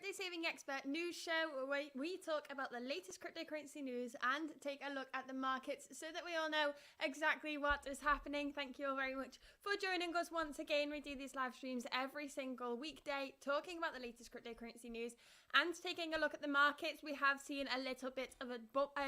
Crypto Saving Expert news show where we talk about the latest cryptocurrency news and take a look at the markets so that we all know exactly what is happening. Thank you all very much for joining us once again. We do these live streams every single weekday talking about the latest cryptocurrency news and taking a look at the markets. We have seen a little bit of a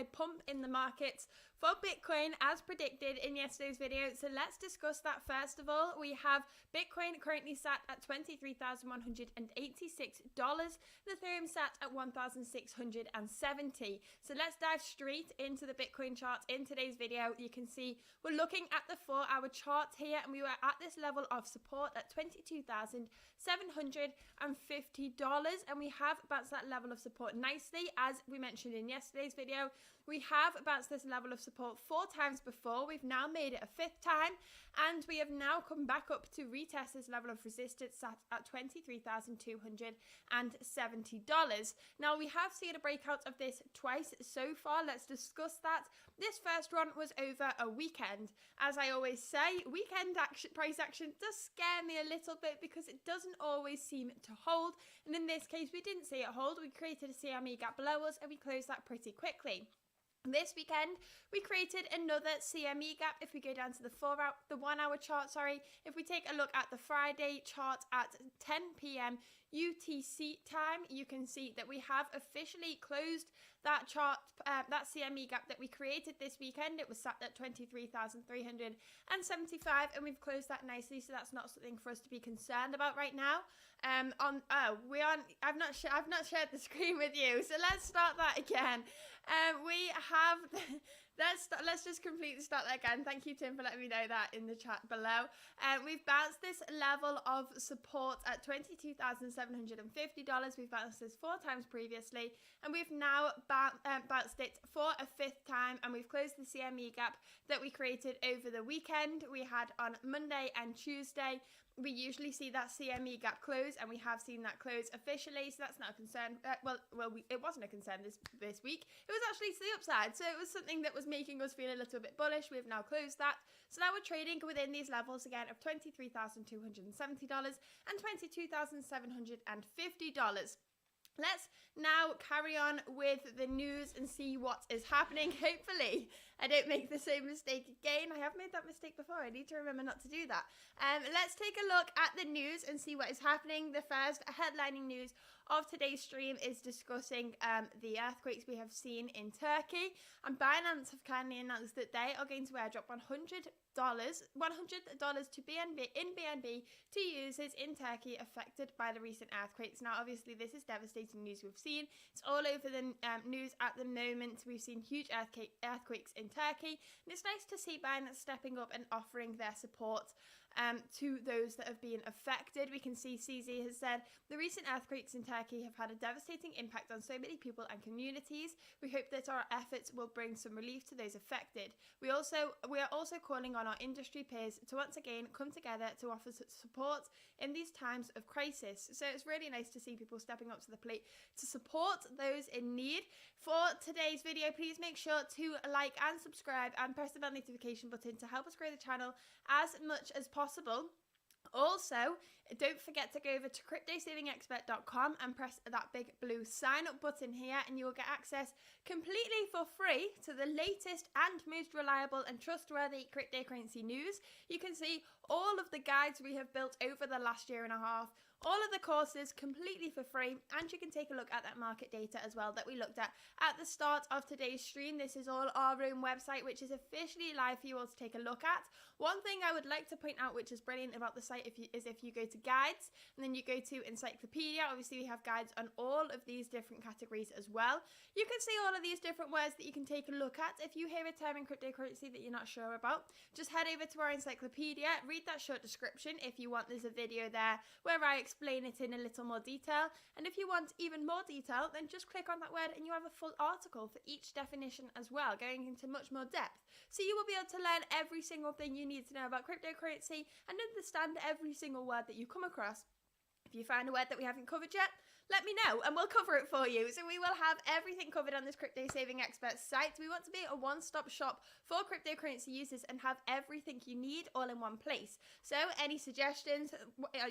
pump in the markets for Bitcoin as predicted in yesterday's video. So let's discuss that first of all. We have Bitcoin currently sat at $23,186. The Ethereum sat at 1,670. So let's dive straight into the Bitcoin chart in today's video. You can see we're looking at the 4-hour chart here, and we were at this level of support at $22,750, and we have bounced that level of support nicely. As we mentioned in yesterday's video, we have bounced this level of support 4 times before. We've now made it a 5th time, and we have now come back up to retest this level of resistance at $23,270. Now we have seen a breakout of this twice so far. Let's discuss that. This first run was over a weekend. As I always say, weekend price action does scare me a little bit because it doesn't always seem to hold, and in this case we didn't see it hold. We created a CME gap below us and we closed that pretty quickly. This weekend, we created another CME gap. If we go down to the 1 hour chart, if we take a look at the Friday chart at 10 p.m. UTC time, you can see that we have officially closed that chart, that CME gap that we created this weekend. It was sat at 23,375, and we've closed that nicely. So that's not something for us to be concerned about right now. I've not shared the screen with you, so let's start that again. We have let's just completely start that again. Thank you, Tim, for letting me know that in the chat below. We've bounced this level of support at $22,750. We've bounced this 4 times previously, and we've now bounced it for a 5th time, and we've closed the CME gap that we created over the weekend. We had on Monday and Tuesday. We usually see that CME gap close, and we have seen that close officially, so that's not a concern. It wasn't a concern this week. It was actually to the upside, so it was something that was making us feel a little bit bullish. We've now closed that, so now we're trading within these levels again of $23,270 and $22,750. Let's now carry on with the news and see what is happening. Hopefully, I don't make the same mistake again. I have made that mistake before. I need to remember not to do that. Let's take a look at the news and see what is happening. The first headlining news of today's stream is discussing the earthquakes we have seen in Turkey. And Binance have kindly announced that they are going to airdrop $100 to BNB to users in Turkey affected by the recent earthquakes. Now, obviously, this is devastating news we've seen. It's all over the news at the moment. We've seen huge earthquakes in Turkey, and it's nice to see Binance stepping up and offering their support to those that have been affected. We can see CZ has said, the recent earthquakes in Turkey have had a devastating impact on so many people and communities. We hope that our efforts will bring some relief to those affected. We are also calling on our industry peers to once again come together to offer support in these times of crisis. So it's really nice to see people stepping up to the plate to support those in need. For today's video, please make sure to like and subscribe and press the bell notification button to help us grow the channel as much as possible. Also, don't forget to go over to cryptosavingexpert.com and press that big blue sign up button here, and you will get access completely for free to the latest and most reliable and trustworthy cryptocurrency news. You can see all of the guides we have built over the last year and a half, all of the courses completely for free, and you can take a look at that market data as well that we looked at the start of today's stream. This is all our own website, which is officially live for you all to take a look at. One thing I would like to point out, which is brilliant about the site, is if you go to guides and then you go to encyclopedia, obviously we have guides on all of these different categories as well. You can see all of these different words that you can take a look at. If you hear a term in cryptocurrency that you're not sure about, just head over to our encyclopedia, read that short description. If you want, there's a video there where I explain it in a little more detail, and if you want even more detail, then just click on that word and you have a full article for each definition as well, going into much more depth. So you will be able to learn every single thing you need to know about cryptocurrency and understand every single word that you come across. If you find a word that we haven't covered yet, let me know and we'll cover it for you. So we will have everything covered on this Crypto Saving Experts site. We want to be a one-stop shop for cryptocurrency users and have everything you need all in one place. So any suggestions,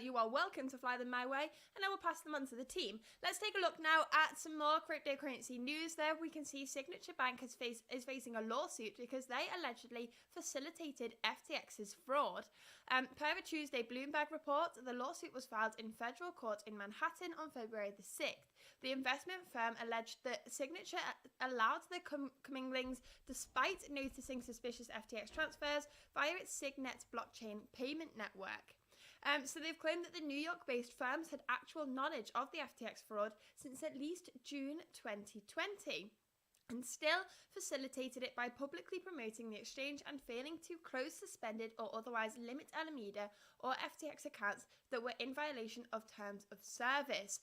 you are welcome to fly them my way and I will pass them on to the team. Let's take a look now at some more cryptocurrency news. There we can see Signature Bank is facing a lawsuit because they allegedly facilitated FTX's fraud. Per a Tuesday Bloomberg report, the lawsuit was filed in federal court in Manhattan on February the 6th. The investment firm alleged that Signature allowed the comminglings despite noticing suspicious FTX transfers via its Signet blockchain payment network. So they've claimed that the New York-based firms had actual knowledge of the FTX fraud since at least June 2020. And still facilitated it by publicly promoting the exchange and failing to close, suspended or otherwise limit Alameda or FTX accounts that were in violation of terms of service.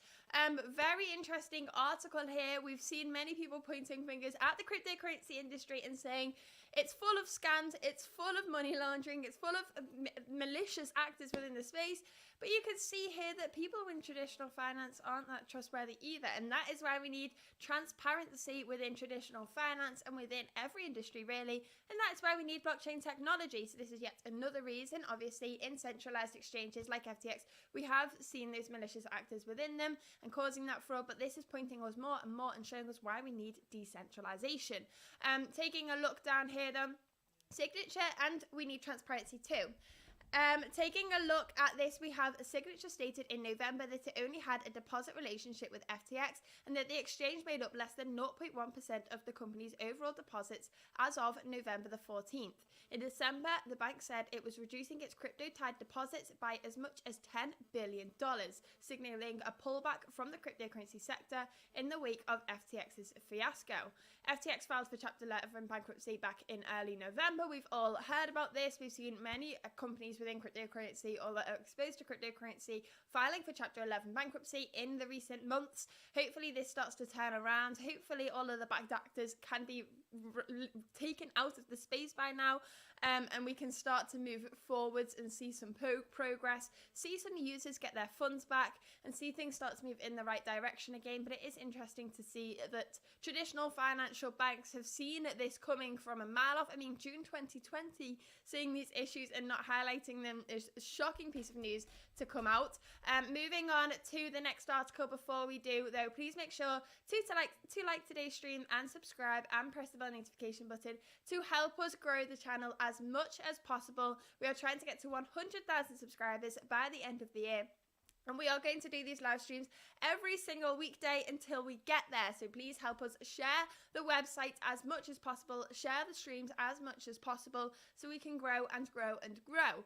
Very interesting article here. We've seen many people pointing fingers at the cryptocurrency industry and saying it's full of scams, it's full of money laundering, it's full of malicious actors within the space. But you can see here that people in traditional finance aren't that trustworthy either. And that is why we need transparency within traditional finance and within every industry, really. And that's why we need blockchain technology. So this is yet another reason. Obviously, in centralized exchanges like FTX, we have seen those malicious actors within them and causing that fraud. But this is pointing us more and more and showing us why we need decentralization. Taking a look down here, though, Signature, and we need transparency too. Taking a look at this, we have a Signature stated in November that it only had a deposit relationship with FTX and that the exchange made up less than 0.1% of the company's overall deposits as of November the 14th. In December, the bank said it was reducing its crypto-tied deposits by as much as $10 billion, signaling a pullback from the cryptocurrency sector in the wake of FTX's fiasco. FTX filed for Chapter 11 bankruptcy back in early November. We've all heard about this. We've seen many companies within cryptocurrency or that are exposed to cryptocurrency filing for Chapter 11 bankruptcy in the recent months. Hopefully this starts to turn around. Hopefully all of the bad actors can be taken out of the space by now, and we can start to move forwards and see some progress, see some users get their funds back and see things start to move in the right direction again. But it is interesting to see that traditional financial banks have seen this coming from a mile off. I mean, June 2020, seeing these issues and not highlighting them is a shocking piece of news to come out. Moving on to the next article. Before we do, though, please make sure to like today's stream and subscribe and press the bell notification button to help us grow the channel as much as possible. We are trying to get to 100,000 subscribers by the end of the year. And we are going to do these live streams every single weekday until we get there. So please help us share the website as much as possible, share the streams as much as possible so we can grow and grow and grow.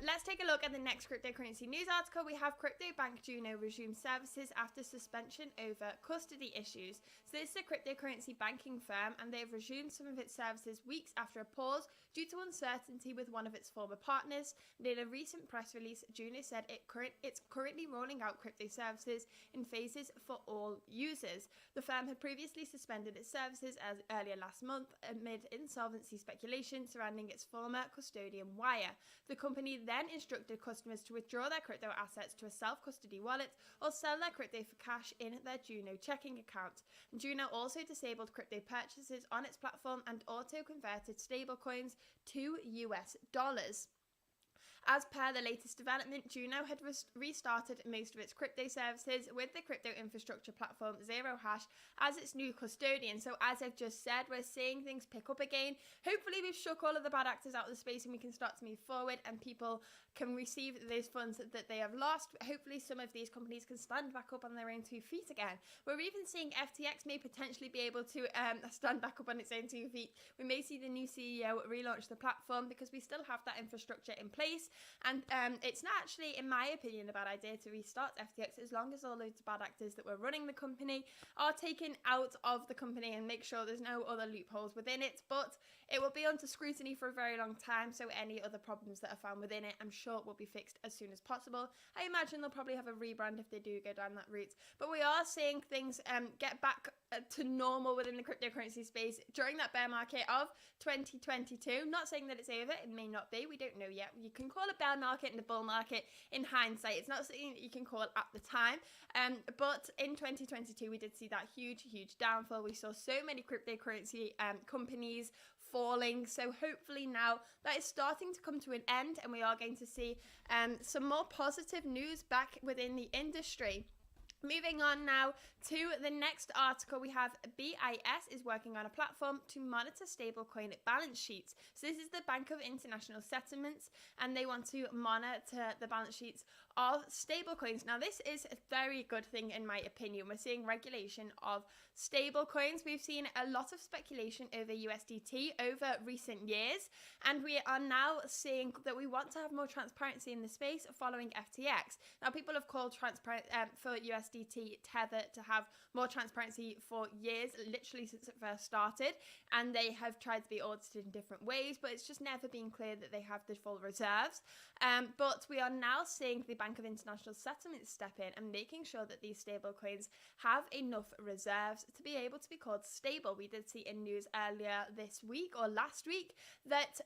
Let's take a look at the next cryptocurrency news article. We have crypto bank Juno resumed services after suspension over custody issues. So this is a cryptocurrency banking firm and they've resumed some of its services weeks after a pause due to uncertainty with one of its former partners. And in a recent press release, Juno said it's currently rolling out crypto services in phases for all users. The firm had previously suspended its services as earlier last month amid insolvency speculation surrounding its former custodian Wire. The company then instructed customers to withdraw their crypto assets to a self-custody wallet or sell their crypto for cash in their Juno checking account. And Juno also disabled crypto purchases on its platform and auto-converted stablecoins to US dollars. As per the latest development, Juno had restarted most of its crypto services with the crypto infrastructure platform Zero Hash as its new custodian. So as I've just said, we're seeing things pick up again. Hopefully we've shook all of the bad actors out of the space and we can start to move forward and people can receive those funds that they have lost. Hopefully some of these companies can stand back up on their own 2 feet again. We're even seeing FTX may potentially be able to stand back up on its own 2 feet. We may see the new CEO relaunch the platform because we still have that infrastructure in place. And it's not actually, in my opinion, a bad idea to restart FTX as long as all those bad actors that were running the company are taken out of the company and make sure there's no other loopholes within it. But it will be under scrutiny for a very long time, so any other problems that are found within it, I'm sure will be fixed as soon as possible. I imagine they'll probably have a rebrand if they do go down that route. But we are seeing things get back to normal within the cryptocurrency space during that bear market of 2022. Not saying that it's over, it may not be, we don't know yet. You can call call a bear market and a bull market in hindsight. It's not something that you can call at the time. But in 2022, we did see that huge downfall. We saw so many cryptocurrency companies falling. So hopefully now that is starting to come to an end, and we are going to see some more positive news back within the industry. Moving on now to the next article, we have BIS is working on a platform to monitor stablecoin balance sheets. So this is the Bank of International Settlements, and they want to monitor the balance sheets of stablecoins. Now, this is a very good thing in my opinion. We're seeing regulation of stablecoins. We've seen a lot of speculation over USDT over recent years, and we are now seeing that we want to have more transparency in the space following FTX. Now, people have called for USDT Tether to have more transparency for years, literally since it first started, and they have tried to be audited in different ways, but it's just never been clear that they have the full reserves. But we are now seeing the Bank of International Settlements step in and making sure that these stablecoins have enough reserves to be able to be called stable. We did see in news earlier this week or last week that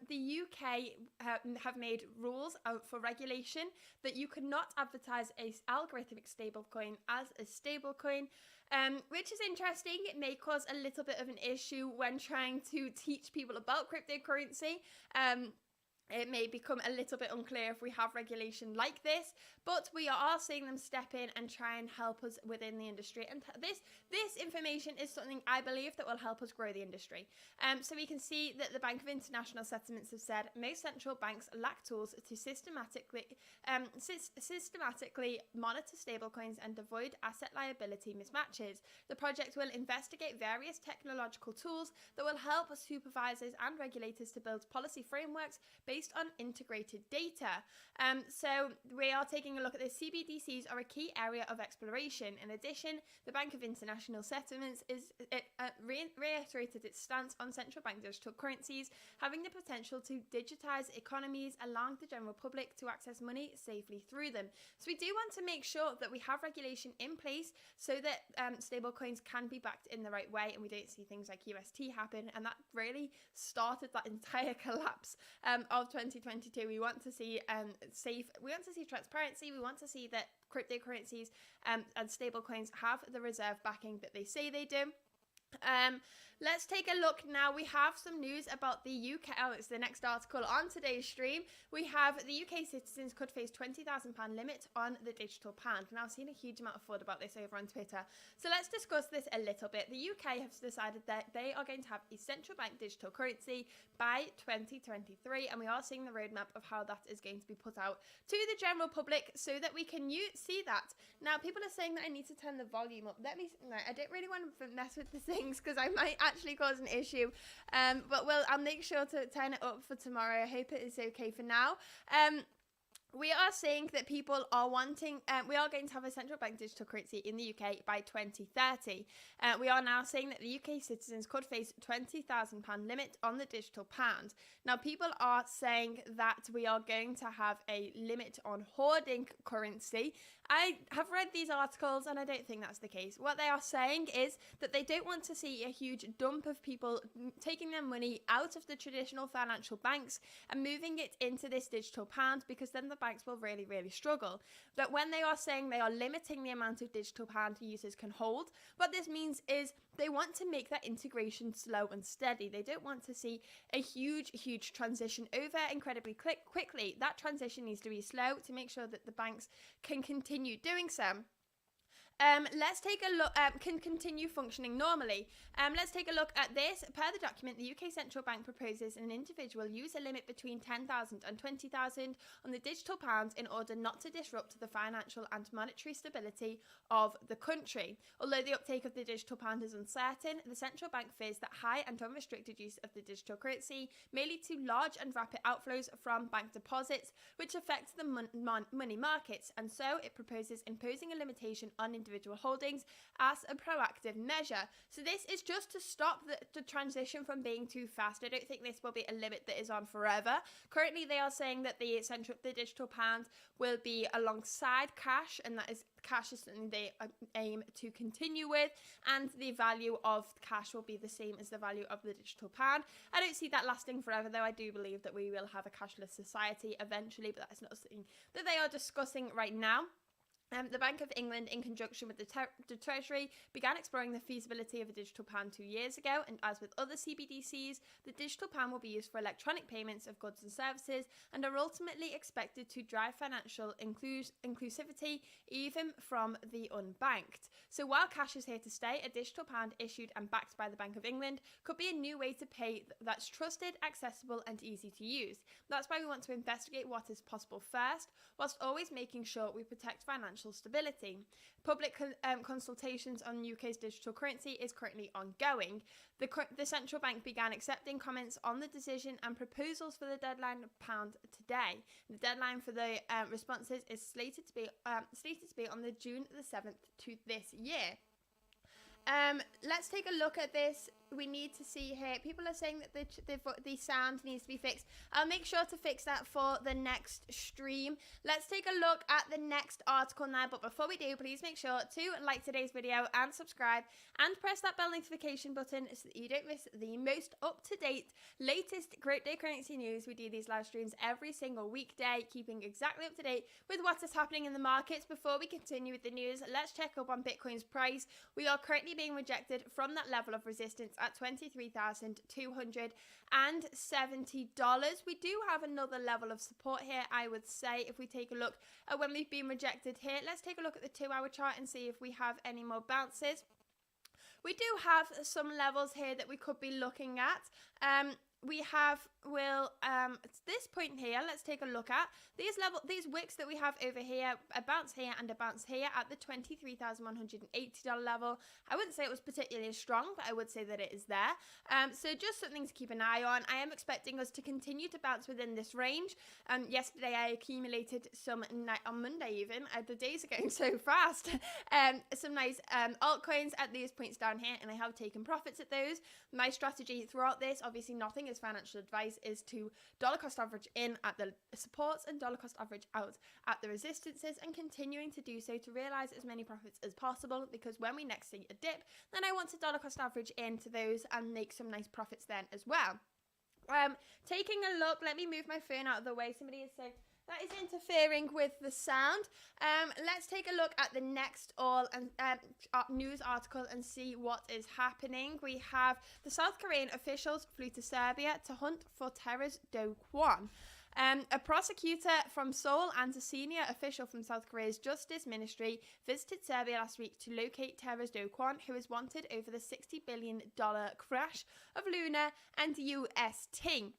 the UK have made rules for regulation that you cannot advertise a algorithmic stablecoin as a stablecoin. Which is interesting. It may cause a little bit of an issue when trying to teach people about cryptocurrency. It may become a little bit unclear if we have regulation like this, but we are seeing them step in and try and help us within the industry. And this information is something I believe that will help us grow the industry. So we can see that the Bank of International Settlements have said most central banks lack tools to systematically monitor stablecoins and avoid asset liability mismatches. The project will investigate various technological tools that will help supervisors and regulators to build policy frameworks based on integrated data. So we are taking a look at this. CBDCs are a key area of exploration. In addition, the Bank of International Settlements reiterated its stance on central bank digital currencies having the potential to digitize economies, allowing the general public to access money safely through them. So we do want to make sure that we have regulation in place so that stablecoins can be backed in the right way, and we don't see things like UST happen, and that really started that entire collapse of 2022. We want to see we want to see transparency. We want to see that cryptocurrencies and stablecoins have the reserve backing that they say they do. Let's take a look now. We have some news about the UK. Oh, it's the next article on today's stream. We have the UK citizens could face £20,000 limit on the digital pound. Now, I've seen a huge amount of FUD about this over on Twitter. So let's discuss this a little bit. The UK has decided that they are going to have a central bank digital currency by 2023. And we are seeing the roadmap of how that is going to be put out to the general public so that we can see that. Now, people are saying that I need to turn the volume up. No, I don't really want to mess with the things because I might actually cause an issue, but I'll make sure to turn it up for tomorrow. I hope it is okay for now. We are saying that people are wanting, we are going to have a central bank digital currency in the UK by 2030. We are now saying that the UK citizens could face £20,000 limit on the digital pound. Now, people are saying that we are going to have a limit on hoarding currency. I have read these articles and I don't think that's the case. What they are saying is that they don't want to see a huge dump of people taking their money out of the traditional financial banks and moving it into this digital pound, because then the banks will really, really struggle. That when they are saying they are limiting the amount of digital pound users can hold, what this means is they want to make that integration slow and steady. They don't want to see a huge transition over incredibly quickly. That transition needs to be slow to make sure that the banks can continue doing so. Let's take a look, can continue functioning normally. Let's take a look at this. Per the document, the UK Central Bank proposes an individual use a limit between 10,000 and 20,000 on the digital pound in order not to disrupt the financial and monetary stability of the country. Although the uptake of the digital pound is uncertain, the central bank fears that high and unrestricted use of the digital currency may lead to large and rapid outflows from bank deposits, which affects the money markets, and so it proposes imposing a limitation on individual holdings as a proactive measure. So this is just to stop the transition from being too fast. I don't think this will be a limit that is on forever. Currently, they are saying that the digital pound will be alongside cash, and that is cash is something they aim to continue with, and the value of cash will be the same as the value of the digital pound. I don't see that lasting forever, though. I do believe that we will have a cashless society eventually, but that's not something that they are discussing right now. The Bank of England, in conjunction with the Treasury, began exploring the feasibility of a digital pound 2 years ago, and as with other CBDCs, the digital pound will be used for electronic payments of goods and services and are ultimately expected to drive financial inclusivity even from the unbanked. So while cash is here to stay, a digital pound issued and backed by the Bank of England could be a new way to pay that's trusted, accessible and easy to use. That's why we want to investigate what is possible first, whilst always making sure we protect financial stability. Public consultations on UK's digital currency is currently ongoing. The central bank began accepting comments on the decision and proposals for the deadline pound today. The deadline for the responses is slated to be on the June the 7th to this year. Let's take a look at this. We need to see here. People are saying that the sound needs to be fixed. I'll make sure to fix that for the next stream. Let's take a look at the next article now. But before we do, please make sure to like today's video and subscribe and press that bell notification button so that you don't miss the most up-to-date, latest cryptocurrency news. We do these live streams every single weekday, keeping exactly up to date with what is happening in the markets. Before we continue with the news, let's check up on Bitcoin's price. We are currently being rejected from that level of resistance at $23,270. We do have another level of support here, I would say, if we take a look at when we've been rejected here. Let's take a look at the 2-hour chart and see if we have any more bounces. We do have some levels here that we could be looking at. We have, at this point here, let's take a look at these wicks that we have over here, a bounce here and a bounce here at the $23,180 level. I wouldn't say it was particularly strong, but I would say that it is there. So just something to keep an eye on. I am expecting us to continue to bounce within this range. Yesterday I accumulated some, on Monday even, the days are going so fast, some nice altcoins at these points down here, and I have taken profits at those. My strategy throughout this, obviously nothing is financial advice, is to dollar cost average in at the supports and dollar cost average out at the resistances, and continuing to do so to realize as many profits as possible, because when we next see a dip, then I want to dollar cost average into those and make some nice profits then as well. Taking a look, let me move my phone out of the way. Somebody is saying that is interfering with the sound. Let's take a look at the next news article and see what is happening. We have the South Korean officials flew to Serbia to hunt for terrorist Do Kwon. A prosecutor from Seoul and a senior official from South Korea's Justice Ministry visited Serbia last week to locate terrorist Do Kwon, who is wanted over the $60 billion crash of Luna and UST.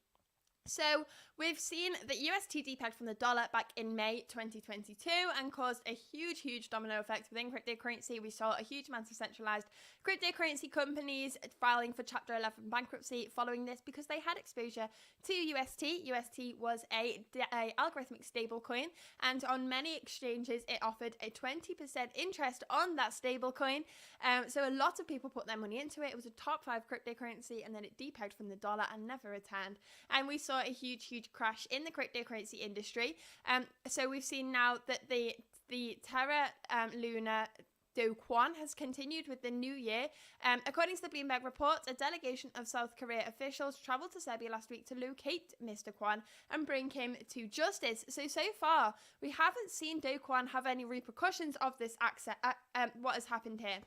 So we've seen that UST depegged from the dollar back in May 2022 and caused a huge domino effect within cryptocurrency. We saw a huge amount of centralized cryptocurrency companies filing for Chapter 11 bankruptcy following this because they had exposure to UST. UST was a algorithmic stablecoin, and on many exchanges it offered a 20% interest on that stablecoin. So a lot of people put their money into it. It was a top 5 cryptocurrency, and then it depegged from the dollar and never returned. And we saw a huge crash in the cryptocurrency industry. So we've seen now that the Terra Luna Do Kwon has continued with the new year. According to the Bloomberg report, a delegation of South Korea officials travelled to Serbia last week to locate Mr. Kwon and bring him to justice. So far, we haven't seen Do Kwon have any repercussions of this what has happened here.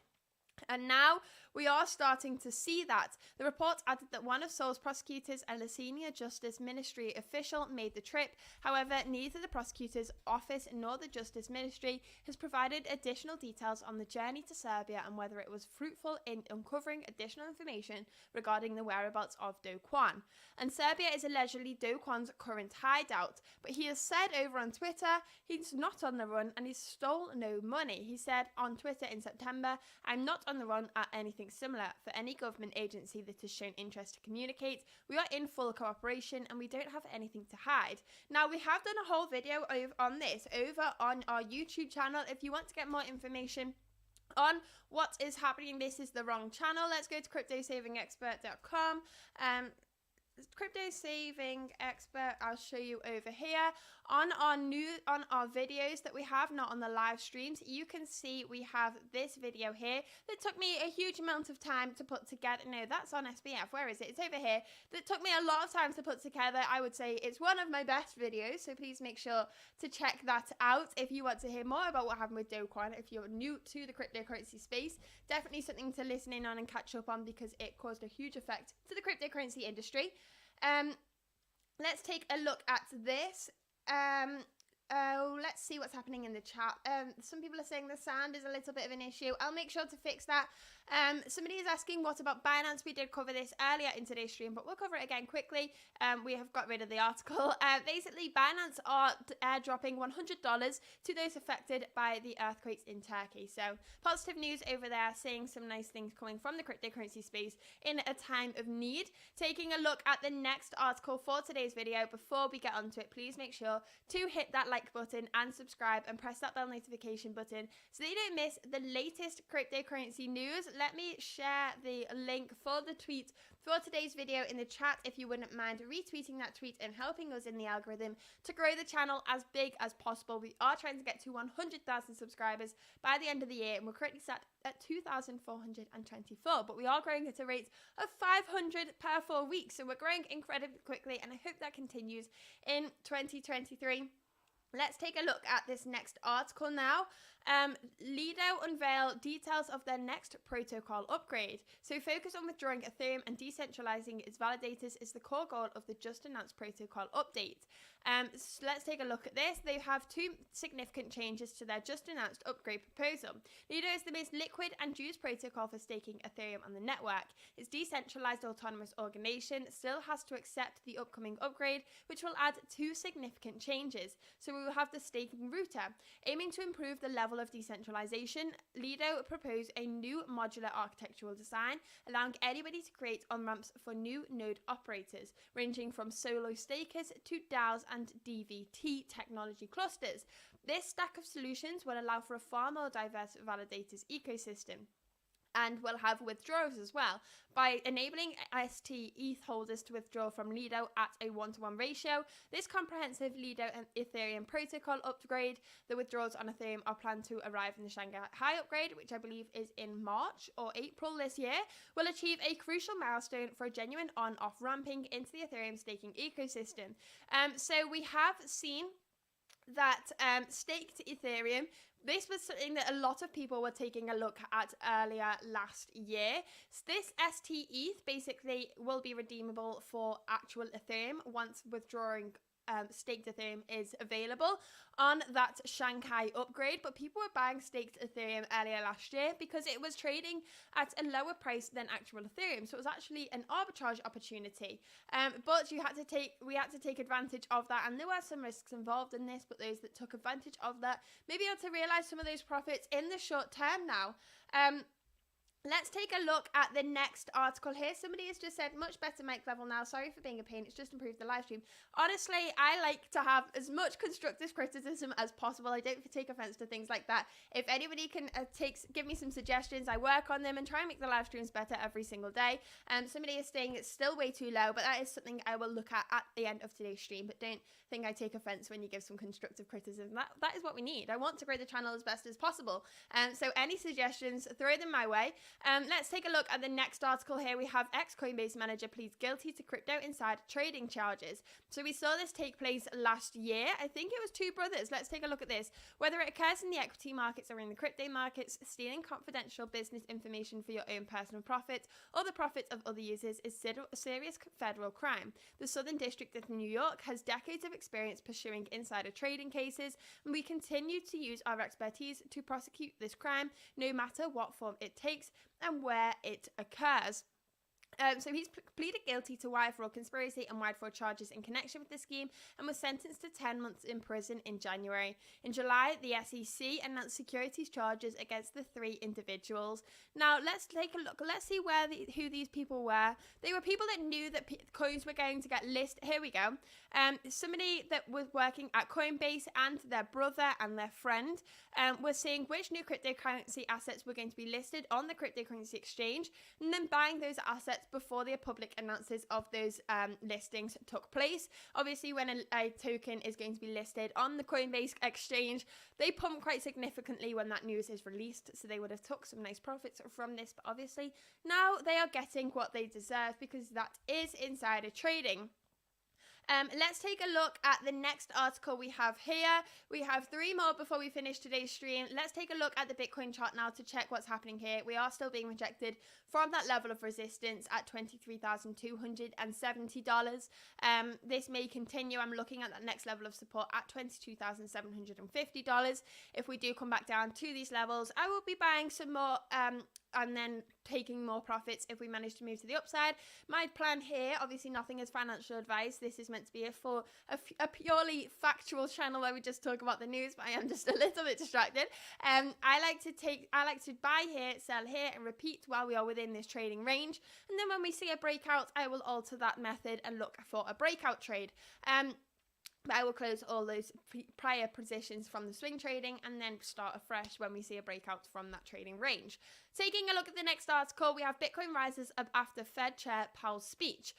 And now we are starting to see that. The report added that one of Seoul's prosecutors and a senior Justice Ministry official made the trip. However, neither the prosecutor's office nor the Justice Ministry has provided additional details on the journey to Serbia and whether it was fruitful in uncovering additional information regarding the whereabouts of Do Kwon. And Serbia is allegedly Do Kwon's current hideout, but he has said over on Twitter he's not on the run and he stole no money. He said on Twitter in September, "I'm not on the run at anything similar. For any government agency that has shown interest to communicate, we are in full cooperation and we don't have anything to hide." Now, we have done a whole video on this over on our YouTube channel. If you want to get more information on what is happening, this is the wrong channel. Let's go to cryptosavingexpert.com. crypto saving expert, I'll show you over here on our videos that we have, not on the live streams. You can see we have this video here that took me a huge amount of time to put together. No, that's on SBF. Where is it? It's over here. That took me a lot of time to put together. I would say it's one of my best videos, so please make sure to check that out if you want to hear more about what happened with Kwon. If you're new to the cryptocurrency space, definitely something to listen in on and catch up on, because it caused a huge effect to the cryptocurrency industry. Let's take a look at this. Let's see what's happening in the chat. Some people are saying the sound is a little bit of an issue. I'll make sure to fix that. Somebody is asking what about Binance. We did cover this earlier in today's stream, but we'll cover it again quickly. We have got rid of the article. Basically, Binance are airdropping $100 to those affected by the earthquakes in Turkey. So positive news over there, seeing some nice things coming from the cryptocurrency space in a time of need. Taking a look at the next article for today's video. Before we get onto it, please make sure to hit that like button and subscribe and press that bell notification button so that you don't miss the latest cryptocurrency news. Let me share the link for the tweet for today's video in the chat if you wouldn't mind retweeting that tweet and helping us in the algorithm to grow the channel as big as possible. We are trying to get to 100,000 subscribers by the end of the year, and we're currently sat at 2,424, but we are growing at a rate of 500 per 4 weeks, so we're growing incredibly quickly, and I hope that continues in 2023. Let's take a look at this next article now. Lido unveil details of their next protocol upgrade. So focus on withdrawing Ethereum and decentralizing its validators is the core goal of the just announced protocol update. So let's take a look at this. They have two significant changes to their just announced upgrade proposal. Lido is the most liquid and used protocol for staking Ethereum on the network. Its decentralized autonomous organization still has to accept the upcoming upgrade, which will add two significant changes. So we will have the staking router. Aiming to improve the level of decentralization, Lido proposed a new modular architectural design, allowing anybody to create on-ramps for new node operators, ranging from solo stakers to DAOs and DVT technology clusters. This stack of solutions will allow for a far more diverse validators ecosystem, and will have withdrawals as well, by enabling ST ETH holders to withdraw from Lido at a 1-to-1 ratio. This comprehensive Lido and Ethereum protocol upgrade, the withdrawals on Ethereum are planned to arrive in the Shanghai upgrade, which I believe is in March or April this year, will achieve a crucial milestone for a genuine on-off ramping into the Ethereum staking ecosystem. So we have seen that staked Ethereum, this was something that a lot of people were taking a look at earlier last year. So this ST ETH basically will be redeemable for actual Ethereum once withdrawing staked Ethereum is available on that Shanghai upgrade, but people were buying staked Ethereum earlier last year because it was trading at a lower price than actual Ethereum, so it was actually an arbitrage opportunity. But we had to take advantage of that, and there were some risks involved in this, but those that took advantage of that may be able to realize some of those profits in the short term now. Let's take a look at the next article here. Somebody has just said, much better mic level now. Sorry for being a pain. It's just improved the live stream. Honestly, I like to have as much constructive criticism as possible. I don't take offense to things like that. If anybody can give me some suggestions, I work on them and try and make the live streams better every single day. Somebody is saying it's still way too low, but that is something I will look at the end of today's stream. But don't think I take offense when you give some constructive criticism. That is what we need. I want to grow the channel as best as possible. So any suggestions, throw them my way. Let's take a look at the next article here. We have ex-Coinbase manager pleads guilty to crypto inside trading charges. So we saw this take place last year. I think it was two brothers. Let's take a look at this. Whether it occurs in the equity markets or in the crypto markets, stealing confidential business information for your own personal profit or the profit of other users is a serious federal crime. The Southern District of New York has decades of experience pursuing insider trading cases, and we continue to use our expertise to prosecute this crime, no matter what form it takes and where it occurs. So he's pleaded guilty to wire fraud conspiracy and wire fraud charges in connection with the scheme and was sentenced to 10 months in prison in January. In July, the SEC announced securities charges against the three individuals. Now, let's take a look. Let's see who these people were. They were people that knew that coins were going to get listed. Here we go. Somebody that was working at Coinbase and their brother and their friend were seeing which new cryptocurrency assets were going to be listed on the cryptocurrency exchange and then buying those assets before the public analysis of those listings took place. Obviously, when a token is going to be listed on the Coinbase exchange, they pump quite significantly when that news is released, so they would have took some nice profits from this, but obviously now they are getting what they deserve because that is insider trading. Let's take a look at the next article we have here. We have 3 more before we finish today's stream. Let's take a look at the Bitcoin chart now to check what's happening here. We are still being rejected from that level of resistance at $23,270. This may continue. I'm looking at that next level of support at $22,750. If we do come back down to these levels, I will be buying some more and then taking more profits if we manage to move to the upside. My plan here, obviously nothing is financial advice. This is meant to be a purely factual channel where we just talk about the news, but I am just a little bit distracted. I like to buy here, sell here, and repeat while we are within this trading range. And then when we see a breakout, I will alter that method and look for a breakout trade. But I will close all those prior positions from the swing trading and then start afresh when we see a breakout from that trading range. Taking a look at the next article, we have Bitcoin rises up after Fed Chair Powell's speech.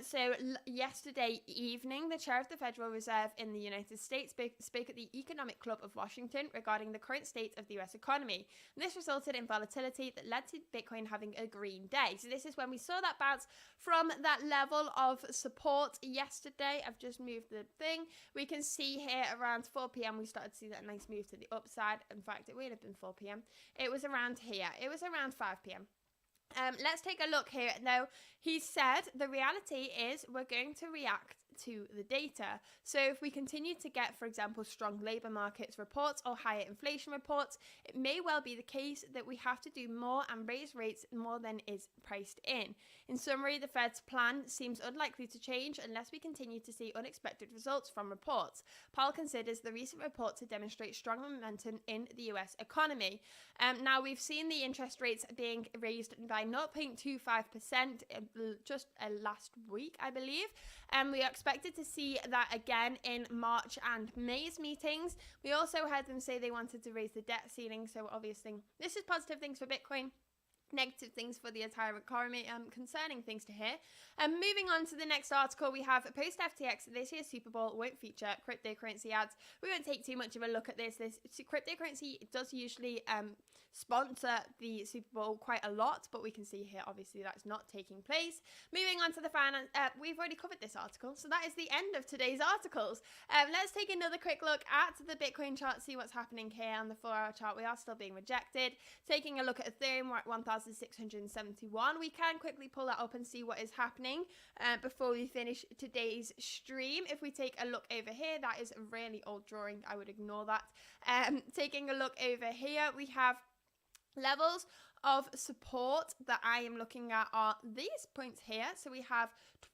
So yesterday evening, the chair of the Federal Reserve in the United States spoke at the Economic Club of Washington regarding the current state of the US economy. And this resulted in volatility that led to Bitcoin having a green day. So this is when we saw that bounce from that level of support yesterday. I've just moved the thing. We can see here around 4 p.m. we started to see that nice move to the upside. In fact, it would have been 4 p.m. It was around here. It was around 5 p.m. Let's take a look here. Now, he said the reality is we're going to react to the data. So if we continue to get, for example, strong labor markets reports or higher inflation reports, it may well be the case that we have to do more and raise rates more than is priced in. In summary, the Fed's plan seems unlikely to change unless we continue to see unexpected results from reports. Powell considers the recent report to demonstrate strong momentum in the US economy. Now, we've seen the interest rates being raised by 0.25% just last week, I believe. We are expected to see that again in March and May's meetings. We also heard them say they wanted to raise the debt ceiling, so obviously this is positive things for Bitcoin. Negative things for the entire economy, concerning things to hear. Moving on to the next article, we have post FTX, this year's Super Bowl won't feature cryptocurrency ads. We won't take too much of a look at this. This cryptocurrency does usually sponsor the Super Bowl quite a lot, but we can see here obviously that's not taking place. Moving on to the finance, we've already covered this article, so that is the end of today's articles. Let's take another quick look at the Bitcoin chart, see what's happening here on the 4-hour chart. We are still being rejected. Taking a look at Ethereum, we're at 1,671. We can quickly pull that up and see what is happening before we finish today's stream. If we take a look over here, that is a really old drawing. I would ignore that. Taking a look over here, we have levels of support that I am looking at are these points here. So we have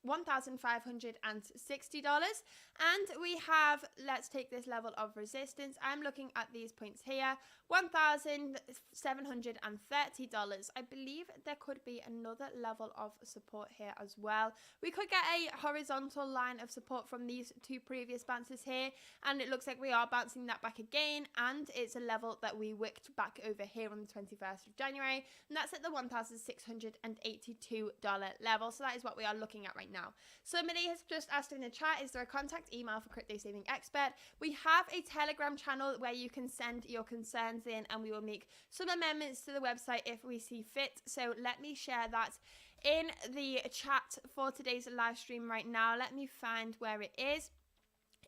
$1,560 and we have, let's take this level of resistance. I'm looking at these points here, $1,730. I believe there could be another level of support here as well. We could get a horizontal line of support from these 2 previous bounces here, and it looks like we are bouncing that back again, and it's a level that we wicked back over here on the 21st of January, and that's at the $1,682 level. So that is what we are looking at right now. Somebody has just asked in the chat, is there a contact email for Crypto Saving Expert? We have a Telegram channel where you can send your concerns in, and we will make some amendments to the website if we see fit. So let me share that in the chat for today's live stream right now. Let me find where it is.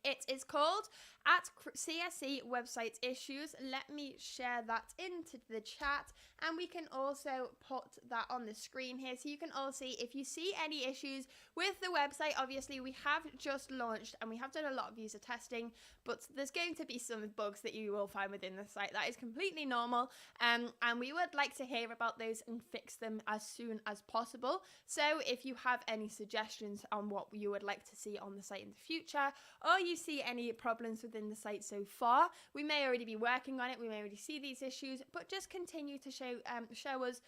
It is called at CSE Website Issues. Let me share that into the chat, and we can also put that on the screen here so you can all see if you see any issues with the website. Obviously, we have just launched and we have done a lot of user testing, but there's going to be some bugs that you will find within the site. That is completely normal, and we would like to hear about those and fix them as soon as possible. So if you have any suggestions on what you would like to see on the site in the future, or you see any problems within the site so far, we may already be working on it, we may already see these issues, but just continue to show us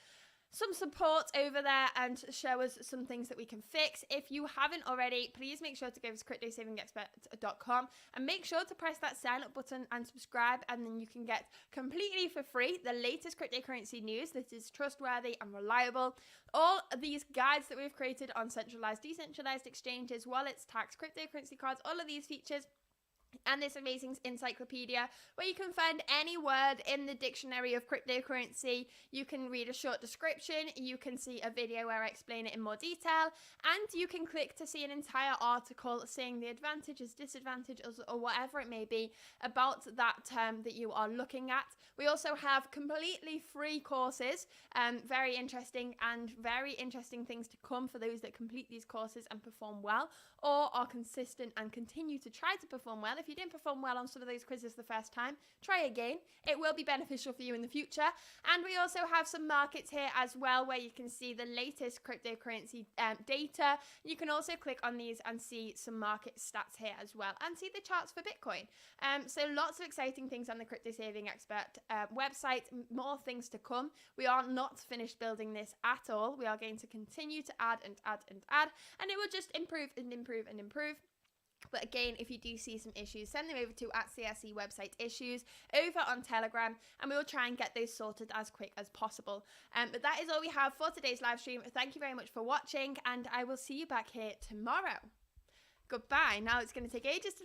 some support over there and show us some things that we can fix. If you haven't already, please make sure to go to cryptosavingexpert.com and make sure to press that sign up button and subscribe, and then you can get completely for free the latest cryptocurrency news that is trustworthy and reliable. All of these guides that we've created on centralized, decentralized exchanges, wallets, tax, cryptocurrency cards, all of these features, and this amazing encyclopedia where you can find any word in the dictionary of cryptocurrency. You can read a short description, you can see a video where I explain it in more detail, and you can click to see an entire article saying the advantages, disadvantages, or whatever it may be about that term that you are looking at. We also have completely free courses, very interesting things to come for those that complete these courses and perform well, or are consistent and continue to try to perform well. If you didn't perform well on some of those quizzes the first time, try again. It will be beneficial for you in the future. And we also have some markets here as well, where you can see the latest cryptocurrency data. You can also click on these and see some market stats here as well, and see the charts for Bitcoin. So lots of exciting things on the Crypto Saving Expert website, more things to come. We are not finished building this at all. We are going to continue to add and add and add, and it will just improve and improve and improve. But again, if you do see some issues, send them over to @CSE website issues over on Telegram, and we will try and get those sorted as quick as possible. But that is all we have for today's live stream. Thank you very much for watching, and I will see you back here tomorrow. Goodbye. Now it's going to take ages to